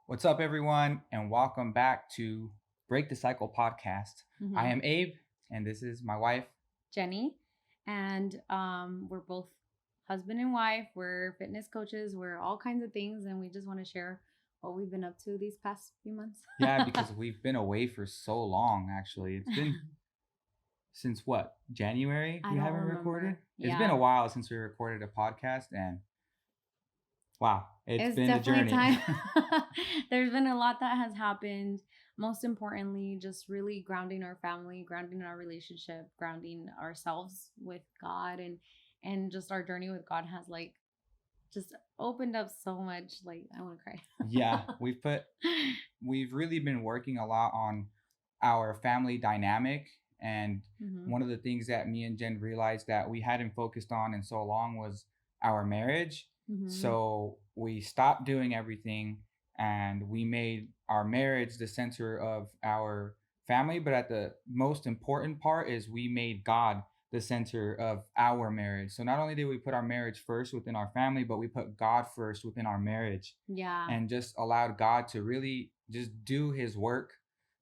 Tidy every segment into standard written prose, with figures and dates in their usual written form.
What's up, everyone, and welcome back to Break the Cycle podcast. I am Abe, and this is my wife, Jenny, and we're both husband and wife. We're fitness coaches. We're all kinds of things, and we just want to share what we've been up to these past few months. Yeah, because we've been away for so long, actually. It's been since what? January I we don't haven't remember. recorded? Yeah. It's been a while since we recorded a podcast, and wow, it's been a definitely journey. time. There's been a lot that has happened. Most importantly, just really grounding our family, grounding our relationship, grounding ourselves with God, and just our journey with God has like just opened up so much. Like I want to cry. Yeah, we've really been working a lot on our family dynamic, and one of the things that me and Jen realized that we hadn't focused on in so long was our marriage. So we stopped doing everything and we made our marriage the center of our family, but at the most important part is we made God the center of our marriage. So not only did we put our marriage first within our family, but we put God first within our marriage. Yeah. And just allowed God to really just do his work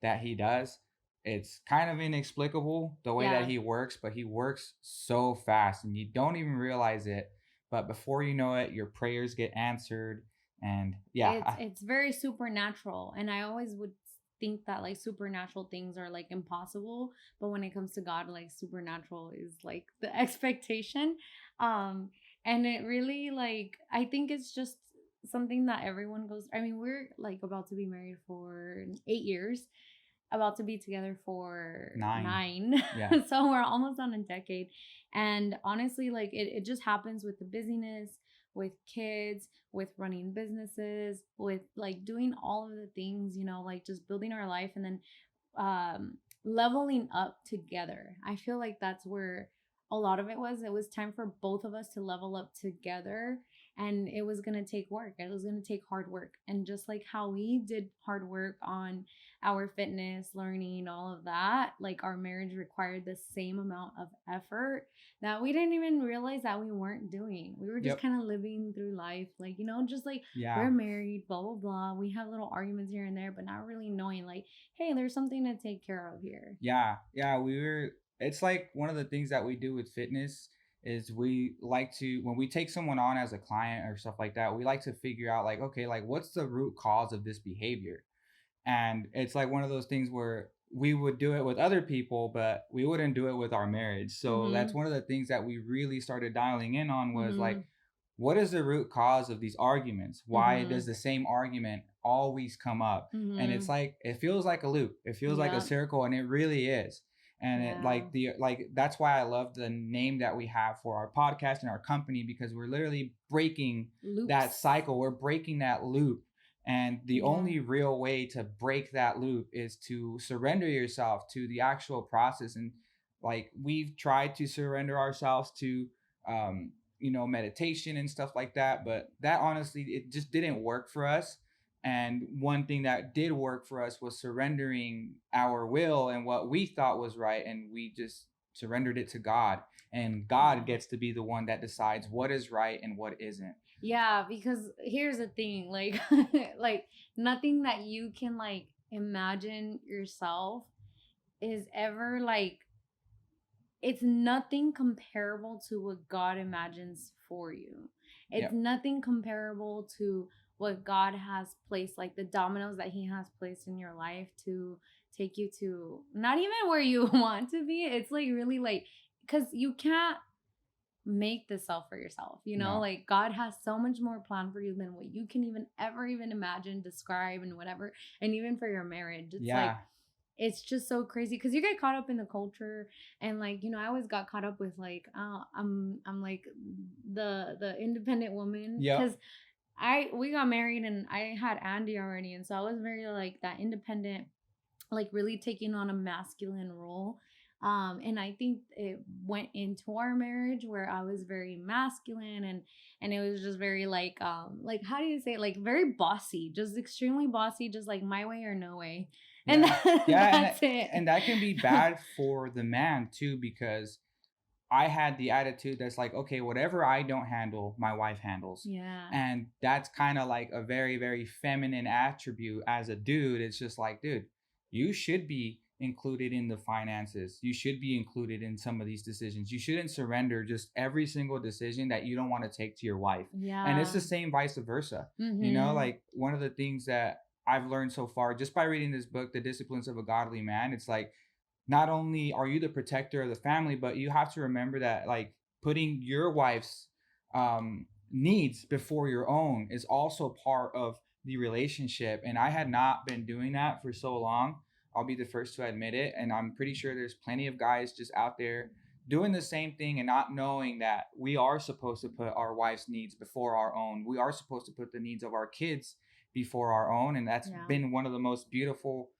that he does. It's kind of inexplicable the way that he works, but he works so fast and you don't even realize it. But before you know it, your prayers get answered. And yeah, it's very supernatural. And I always would think that like supernatural things are like impossible, but when it comes to God, like supernatural is like the expectation. And it really like I think it's just something that everyone goes. I mean, we're like about to be married for 8 years, about to be together for 9. Yeah. So we're almost on a decade. And honestly, like it just happens with the busyness, with kids, with running businesses, with like doing all of the things, like just building our life and then leveling up together. I feel like that's where a lot of it was. It was time for both of us to level up together, and it was going to take work. It was going to take hard work. And just like how we did hard work on our fitness, learning, all of that, like our marriage required the same amount of effort that we didn't even realize that we weren't doing. We were just kind of living through life, like, just like we're married, blah, blah, blah. We have little arguments here and there, but not really knowing, like, hey, there's something to take care of here. Yeah. It's like one of the things that we do with fitness is we like to, when we take someone on as a client or stuff like that, we like to figure out like, okay, like what's the root cause of this behavior? And it's like one of those things where we would do it with other people, but we wouldn't do it with our marriage. So that's one of the things that we really started dialing in on was like, what is the root cause of these arguments? Why does the same argument always come up? And it's like, it feels like a loop. It feels like a circle, and it really is. And it that's why I love the name that we have for our podcast and our company, because we're literally breaking that cycle. We're breaking that loop. And the only real way to break that loop is to surrender yourself to the actual process. And like we've tried to surrender ourselves to, meditation and stuff like that. But that honestly, it just didn't work for us. And one thing that did work for us was surrendering our will and what we thought was right. And we just surrendered it to God. And God gets to be the one that decides what is right and what isn't. Yeah, because here's the thing, like like nothing that you can like imagine yourself is ever like, it's nothing comparable to what God imagines for you. It's nothing comparable to what God has placed, like the dominoes that he has placed in your life to take you to not even where you want to be. It's like really like, because you can't make this self for yourself, like God has so much more planned for you than what you can even ever even imagine, describe, and whatever. And even for your marriage, it's like it's just so crazy because you get caught up in the culture. And like, I always got caught up with like, I'm like the independent woman, because we got married and I had Andy already, and so I was very like that independent, like really taking on a masculine role. And I think it went into our marriage where I was very masculine, and it was just very like how do you say it? Like very bossy, just extremely bossy, just like my way or no way. And that's it. And that can be bad for the man too, because I had the attitude that's like, okay, whatever I don't handle, my wife handles. Yeah. And that's kind of like a very, very feminine attribute as a dude. It's just like, dude, you should be included in the finances. You should be included in some of these decisions. You shouldn't surrender just every single decision that you don't want to take to your wife. And it's the Yeah. same vice versa. You know, Mhm. like one of the things that I've learned so far just by reading this book, The Disciplines of a Godly Man, it's like not only are you the protector of the family, but you have to remember that like putting your wife's needs before your own is also part of the relationship. And I had not been doing that for so long. I'll be the first to admit it. And I'm pretty sure there's plenty of guys just out there doing the same thing and not knowing that we are supposed to put our wife's needs before our own. We are supposed to put the needs of our kids before our own. And that's Yeah. been one of the most beautiful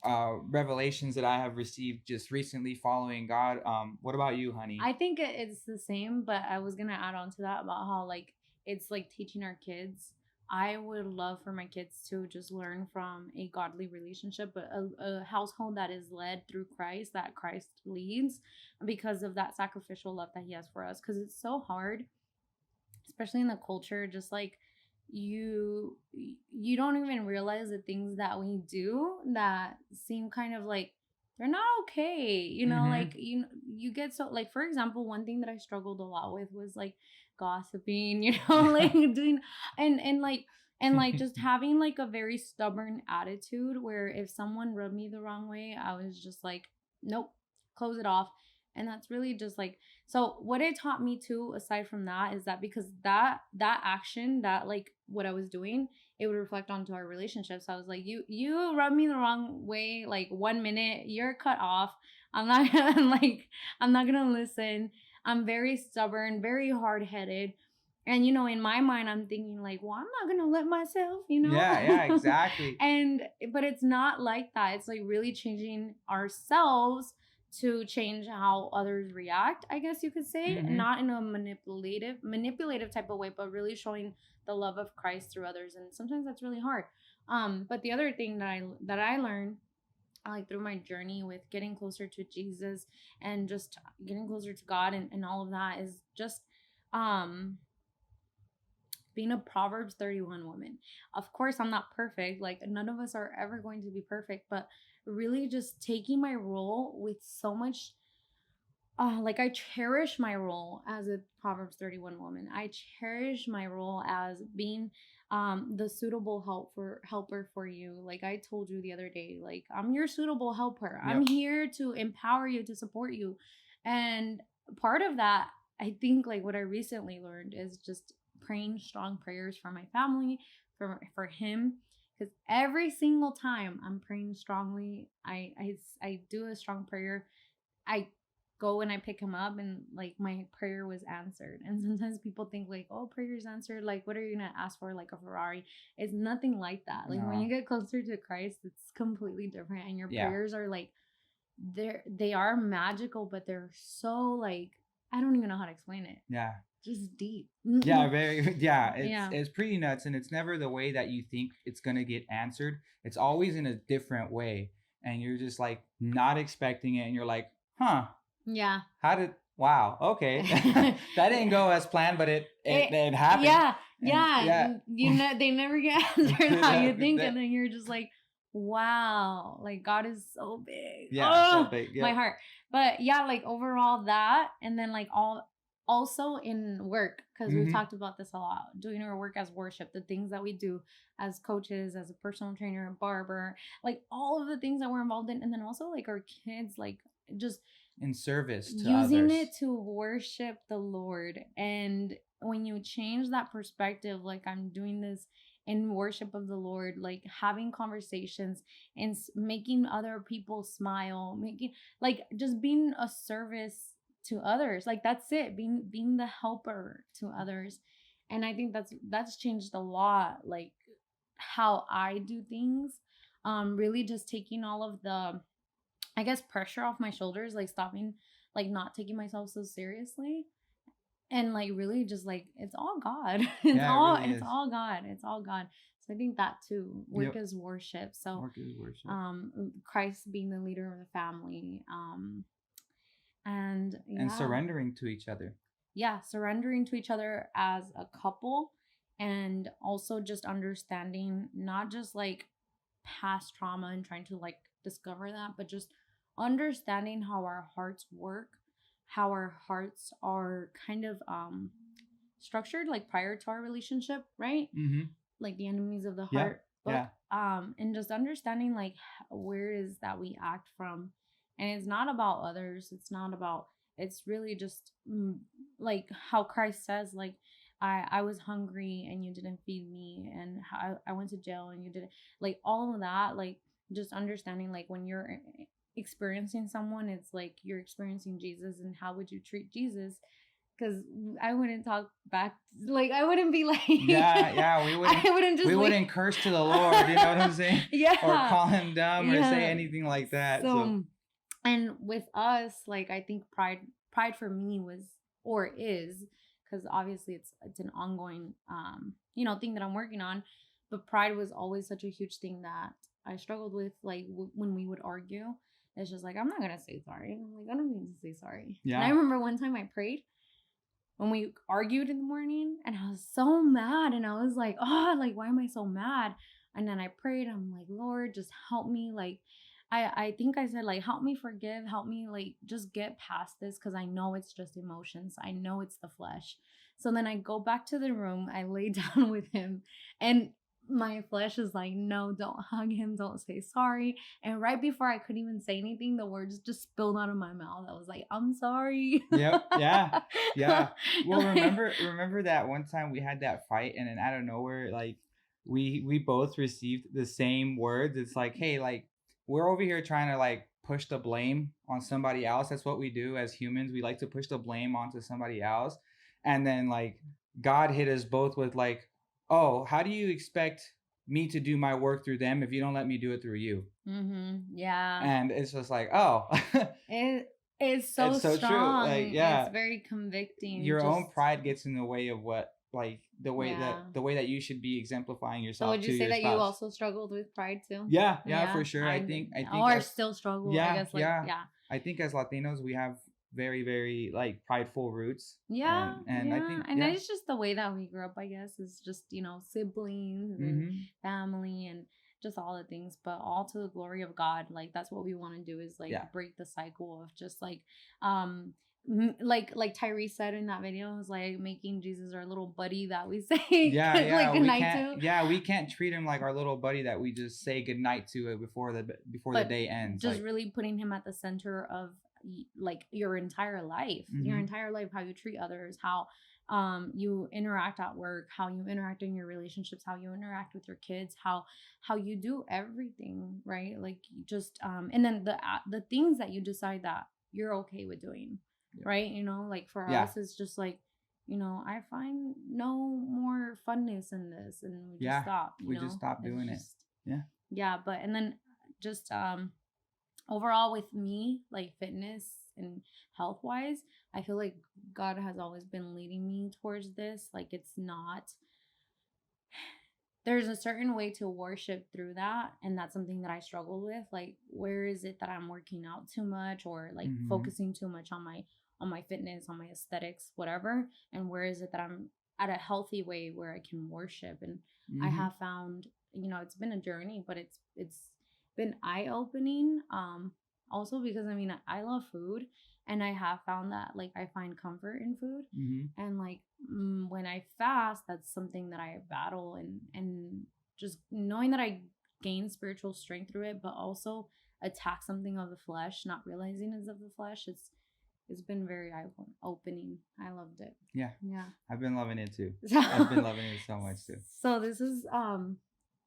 revelations that I have received just recently following God. What about you, honey? I think it's the same, but I was gonna add on to that about how like it's like teaching our kids. I would love for my kids to just learn from a godly relationship, but a household that is led through Christ, that Christ leads, because of that sacrificial love that He has for us. Because it's so hard, especially in the culture, just like you don't even realize the things that we do that seem kind of like they're not okay, like Mm-hmm. you get so, like, for example, one thing that I struggled a lot with was like gossiping, like doing, and like just having like a very stubborn attitude where if someone rubbed me the wrong way, I was just like, nope, close it off. And that's really just like, so what it taught me too, aside from that, is that because that action, that like what I was doing, it would reflect onto our relationship. So I was like, you rub me the wrong way, like 1 minute, you're cut off. I'm not gonna like, I'm not gonna listen. I'm very stubborn, very hard headed. And in my mind, I'm thinking like, well, I'm not gonna let myself, Yeah, yeah, exactly. and but it's not like that. It's like really changing ourselves to change how others react, I guess you could say, Mm-hmm. not in a manipulative type of way, but really showing the love of Christ through others. And sometimes that's really hard. But the other thing that I learned, like through my journey with getting closer to Jesus and just getting closer to God, and all of that, is just um being a Proverbs 31 woman. Of course, I'm not perfect. Like, none of us are ever going to be perfect, but really just taking my role with so much, like, I cherish my role as a Proverbs 31 woman. I cherish my role as being the suitable helper for you. Like I told you the other day, like, I'm your suitable helper. I'm Yep. here to empower you, to support you. And part of that, I think, like, what I recently learned is just praying strong prayers for my family, for him, because every single time I'm praying strongly, I do a strong prayer. I go and I pick him up, and like my prayer was answered. And sometimes people think like, oh, prayer's answered. Like, what are you gonna ask for? Like a Ferrari? It's nothing like that. Like when No. you get closer to Christ, it's completely different, and your Yeah. prayers are like, they are magical, but they're so like, I don't even know how to explain it. Yeah. Just deep. Yeah, very yeah, it's Yeah. it's pretty nuts and it's never the way that you think it's going to get answered. It's always in a different way and you're just like not expecting it and you're like, "Huh, Yeah. how did wow, okay." That didn't go as planned, but it happened. Yeah, And yeah. yeah. They never get answered how you that, think, and that, then you're just like, wow, like God is so big. yeah, so Oh, big. my Yep. heart. But yeah, like overall that, and then like also in work, because we've Mhm. talked about this a lot, doing our work as worship, the things that we do as coaches, as a personal trainer, a barber, like all of the things that we're involved in, and then also like our kids, like just In service to using it others. to worship the Lord. And when you change that perspective, like, I'm doing this in worship of the Lord, like having conversations and making other people smile, making, like, just being a service to others. Like, that's it, being the helper to others. And I think that's changed a lot, like how I do things. Really just taking all of the, I guess, pressure off my shoulders, like stopping, like not taking myself so seriously, and like really just like, it's all God. it's Yeah, it all really it's is. all God. It's all God. So I think that too, work Yep. is worship. So Work is worship. Christ being the leader of the family, And surrendering to each other. Yeah, surrendering to each other as a couple, and also just understanding not just like past trauma and trying to like discover that, but just understanding how our hearts work, how our hearts are kind of structured like prior to our relationship, right? Like the enemies of the heart book. And just understanding like where is that we act from. And it's not about others, it's not about, it's really just like how Christ says, like I was hungry and you didn't feed me, and I went to jail and you didn't, like all of that, like just understanding like when you're experiencing someone, it's like you're experiencing Jesus, and how would you treat Jesus? Because I wouldn't talk back, like I wouldn't be like we wouldn't, I wouldn't just we wouldn't curse to the Lord, you know what I'm saying? Or call him dumb or say anything like that. So and with us, like I think pride for me was, or is, because obviously it's an ongoing thing that I'm working on, but pride was always such a huge thing that I struggled with, like when we would argue. It's just like, I'm not gonna say sorry. I'm like, I don't need to say sorry. And I remember one time I prayed when we argued in the morning, and I was so mad, and I was like, oh, like why am I so mad? And then I prayed, I'm like, Lord, just help me, like I think I said, like, help me forgive, help me, like, just get past this, because I know it's just emotions. I know it's the flesh. So then I go back to the room, I lay down with him, and my flesh is like, no, don't hug him, don't say sorry. And right before I could even say anything, the words just spilled out of my mouth. I was like, I'm sorry. Yep. Yeah. Well, remember that one time we had that fight, and then out of nowhere, like we both received the same words. It's like, hey, like we're over here trying to like push the blame on somebody else. That's what we do as humans. We like to push the blame onto somebody else. And then like God hit us both with like, oh, how do you expect me to do my work through them if you don't let me do it through you? Yeah. And it's just like, oh, it's so strong. True. Like, yeah, it's very convicting. Your own pride gets in the way of what, like the way that you should be exemplifying yourself. So would you say that you also struggled with pride too? Yeah, for sure. I think or still struggle. I guess, like, yeah. I think as Latinos we have very, very like prideful roots. Yeah, and I think, and it's just the way that we grew up. I guess it's just siblings and family and just all the things, but all to the glory of God. Like that's what we want to do, is like break the cycle of just like like Tyrese said in that video, is like making Jesus our little buddy that we say like goodnight to. Yeah, we can't treat him like our little buddy that we just say goodnight to before the day ends. Just like, really putting him at the center of like your entire life, how you treat others, how you interact at work, how you interact in your relationships, how you interact with your kids, how you do everything, right? Like just and then the things that you decide that you're okay with doing, right? Like for us it's just like, I find no more funness in this, and we just stop. We just stop doing it. Yeah, but and then just overall with me, like fitness and health wise, I feel like God has always been leading me towards this. Like it's not, there's a certain way to worship through that, and that's something that I struggle with. Like where is it that I'm working out too much, or like focusing too much on my fitness, on my aesthetics, whatever, and where is it that I'm at a healthy way where I can worship? And I have found, it's been a journey, but it's been eye-opening, also because I love food, and I have found that like I find comfort in food, and like when I fast, that's something that I battle, and just knowing that I gain spiritual strength through it, but also attack something of the flesh, not realizing it's of the flesh. It's been very eye-opening. I loved it. Yeah I've been loving it too. I've been loving it so much too. So this is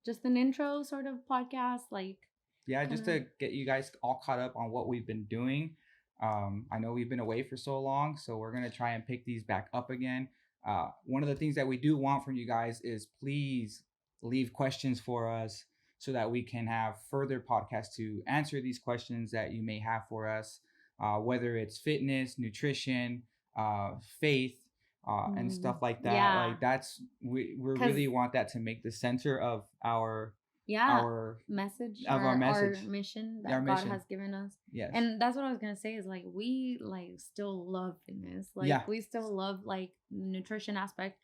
just an intro sort of podcast, like just to get you guys all caught up on what we've been doing. I know we've been away for so long, so we're going to try and pick these back up again. One of the things that we do want from you guys is please leave questions for us so that we can have further podcasts to answer these questions that you may have for us, whether it's fitness, nutrition, faith, and stuff like that. Like we really want that to make the center of our yeah, our message of our our message, mission our that God mission. has given us. Yes. And that's what I was gonna say is like we like still love fitness. Like Yeah. we still love like nutrition aspect,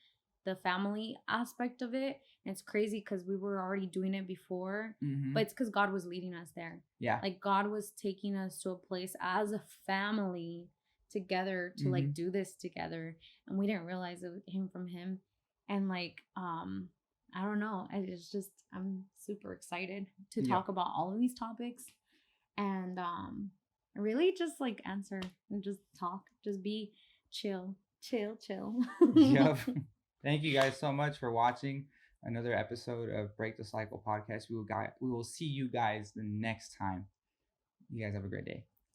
the family aspect of it. And it's crazy because we were already doing it before, Mm-hmm. but it's because God was leading us there. Yeah. Like God was taking us to a place as a family together to Mm-hmm. like do this together. And we didn't realize it came from him. And like I don't know. It's just I'm super excited to Yep. talk about all of these topics and really just like answer and just talk, just be chill, chill, chill. Yep. Thank you guys so much for watching another episode of Break the Cycle podcast. We will see you guys the next time. You guys have a great day.